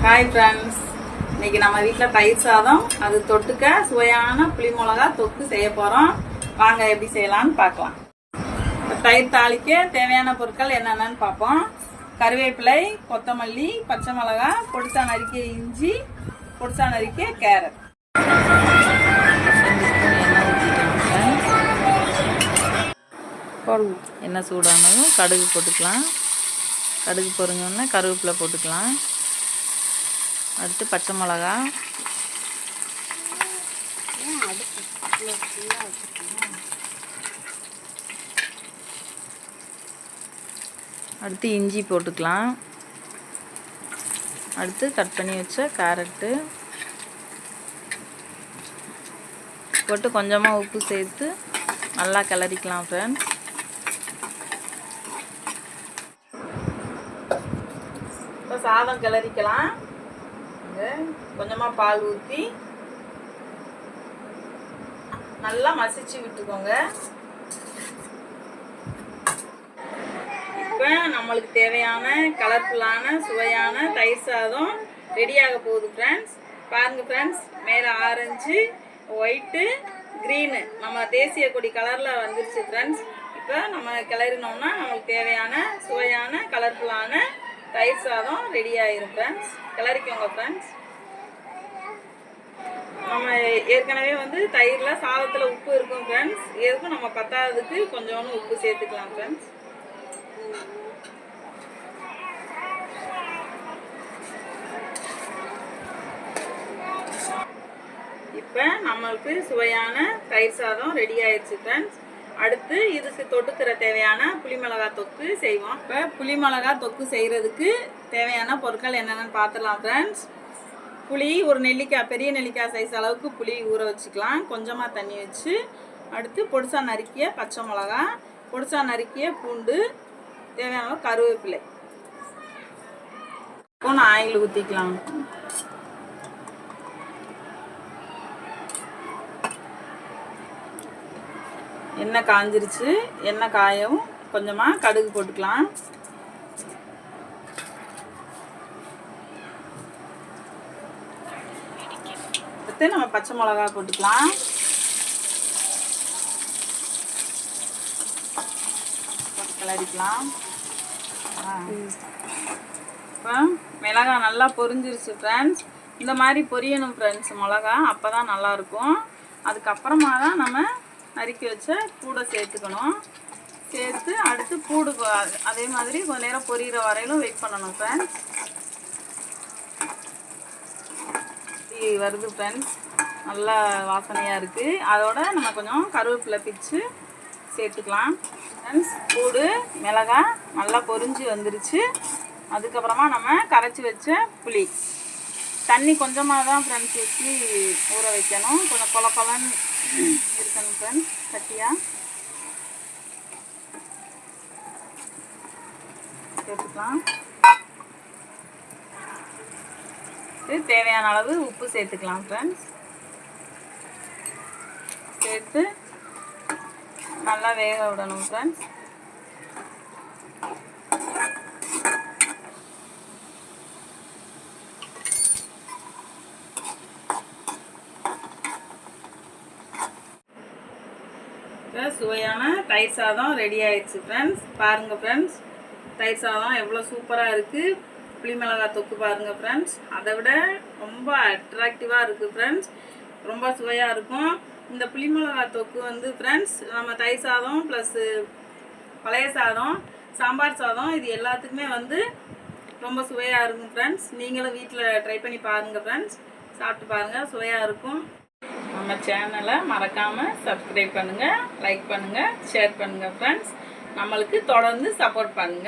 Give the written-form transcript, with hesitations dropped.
Hi friends, இன்னைக்கு நம்ம வீட்டில் தயிர் சாதம், அது தொட்டுக்க சுவையான புளி மிளகா தொக்கு செய்ய போகிறோம். வாங்க எப்படி செய்யலான்னு பார்க்கலாம். தயிர் தாளிக்க தேவையான பொருட்கள் என்னென்னு பார்ப்போம். கருவேப்பிலை, கொத்தமல்லி, பச்சை மிளகா, பொடிசா நறுக்கிய இஞ்சி, பொடிசா நறுக்கிய கேரட். எண்ணெய் சூடானதும் கடுகு போட்டுக்கலாம். கடுகு பொரிஞ்சோடனே கருவேப்பிலை போட்டுக்கலாம். அடுத்து பச்சை மிளகா, அடுத்து இஞ்சி போட்டுக்கலாம். அடுத்து கட் பண்ணி வச்ச கேரட்டு போட்டு கொஞ்சமாக உப்பு சேர்த்து நல்லா கிளறிக்கலாம் ஃப்ரெண்ட்ஸ். இப்போ சாதம் கிளறிக்கலாம். கொஞ்சமாக பால் ஊற்றி நல்லா மசிச்சு விட்டுக்கோங்க. இப்போ நம்மளுக்கு தேவையான கலர்ஃபுல்லான சுவையான தயிர் சாதம் ரெடியாக போகுது ஃப்ரெண்ட்ஸ். பாருங்க ஃப்ரெண்ட்ஸ், மேலே ஆரஞ்சு, ஒயிட்டு, க்ரீனு நம்ம தேசிய கொடி கலரில் வந்துருச்சு ஃப்ரெண்ட்ஸ். இப்போ நம்ம கிளறினோம்னா நம்மளுக்கு தேவையான சுவையான கலர்ஃபுல்லான தயிர் சாதம் ரெடி ஆயிரும் ஃப்ரெண்ட்ஸ். கிளறிக்கோங்க ஃப்ரெண்ட்ஸ். நம்ம ஏற்கனவே தயிரில் சாதத்தில் உப்பு இருக்கும் ஃப்ரெண்ட்ஸ். எதுக்கும் நம்ம பத்தாததுக்கு கொஞ்சோண்டு உப்பு சேர்த்துக்கலாம் ஃப்ரெண்ட்ஸ். இப்போ நம்மளுக்கு சுவையான தயிர் சாதம் ரெடி ஆயிடுச்சு ஃப்ரெண்ட்ஸ். அடுத்து இதுக்கு தொட்டுக்கிற தேவையான புளி மிளகா தொக்கு செய்வோம். இப்போ புளி மிளகா தொக்கு செய்கிறதுக்கு தேவையான பொருட்கள் என்னென்னு பார்த்துடலாம் ஃப்ரெண்ட்ஸ். புளி ஒரு நெல்லிக்காய், பெரிய நெல்லிக்காய் சைஸ் அளவுக்கு புளி ஊற வச்சுக்கலாம், கொஞ்சமாக தண்ணி வச்சு. அடுத்து பொடிசா நறுக்கிய பச்சை மிளகா, பொடிசா நறுக்கிய பூண்டு, தேவையான கருவேப்பிலை. இப்போ ஆயில் ஊற்றிக்கலாம். எண்ணெய் காஞ்சிருச்சு. எண்ணெய் காயவும் கொஞ்சமாக கடுகு போட்டுக்கலாம். அடுத்து நம்ம பச்சை மிளகா போட்டுக்கலாம். கிளறிக்கலாம். இப்போ மிளகாய் நல்லா பொரிஞ்சிருச்சு ஃப்ரெண்ட்ஸ். இந்த மாதிரி பொரியணும் ஃப்ரெண்ட்ஸ் மிளகா, அப்போ தான் நல்லாயிருக்கும். அதுக்கப்புறமா தான் நம்ம நறுக்கி வச்ச பூடை சேர்த்துக்கணும். சேர்த்து அடுத்து பூடு அதே மாதிரி கொஞ்சம் நேரம் பொரியிற வரையிலும் வெயிட் பண்ணணும் ஃப்ரெண்ட்ஸ். வருது ஃப்ரெண்ட்ஸ், நல்லா வாசனையாக இருக்குது. அதோட நம்ம கொஞ்சம் கருவேப்பிலை பிச்சு சேர்த்துக்கலாம் ஃப்ரெண்ட்ஸ். பூடு மிளகாய் நல்லா பொரிஞ்சு வந்துருச்சு. அதுக்கப்புறமா நம்ம கரைச்சி வச்ச புளி, தண்ணி கொஞ்சமாக தான் ஃப்ரெண்ட்ஸ் வச்சு ஊற வைக்கணும். கொஞ்சம் கொல கொலன்னு இருக்கணும் ஃப்ரெண்ட்ஸ், கட்டியாக சேர்த்துக்கலாம். தேவையான அளவு உப்பு சேர்த்துக்கலாம் ஃப்ரெண்ட்ஸ். சேர்த்து நல்லா வேக விடணும் ஃப்ரெண்ட்ஸ். சுவையான தயிர் சாதம் ரெடி ஆயிடுச்சு ஃப்ரெண்ட்ஸ். பாருங்கள் ஃப்ரெண்ட்ஸ், தயிர் சாதம் எவ்வளோ சூப்பராக இருக்குது. புளி மிளகாய் தொக்கு பாருங்கள் ஃப்ரெண்ட்ஸ், அதை விட ரொம்ப அட்ராக்டிவாக இருக்குது ஃப்ரெண்ட்ஸ். ரொம்ப சுவையாக இருக்கும். இந்த புளி மிளகாய் தொக்கு ஃப்ரெண்ட்ஸ் நம்ம தயிர் சாதம் ப்ளஸ்ஸு பழைய சாதம், சாம்பார் சாதம், இது எல்லாத்துக்குமே ரொம்ப சுவையாக இருக்கும் ஃப்ரெண்ட்ஸ். நீங்களும் வீட்டில் ட்ரை பண்ணி பாருங்கள் ஃப்ரெண்ட்ஸ். சாப்பிட்டு பாருங்கள், சுவையாக இருக்கும். நம்ம சேனலை மறக்காமல் சப்ஸ்கிரைப் பண்ணுங்கள், லைக் பண்ணுங்கள், ஷேர் பண்ணுங்கள் ஃப்ரெண்ட்ஸ். நம்மளுக்கு தொடர்ந்து சப்போர்ட் பண்ணுங்கள்.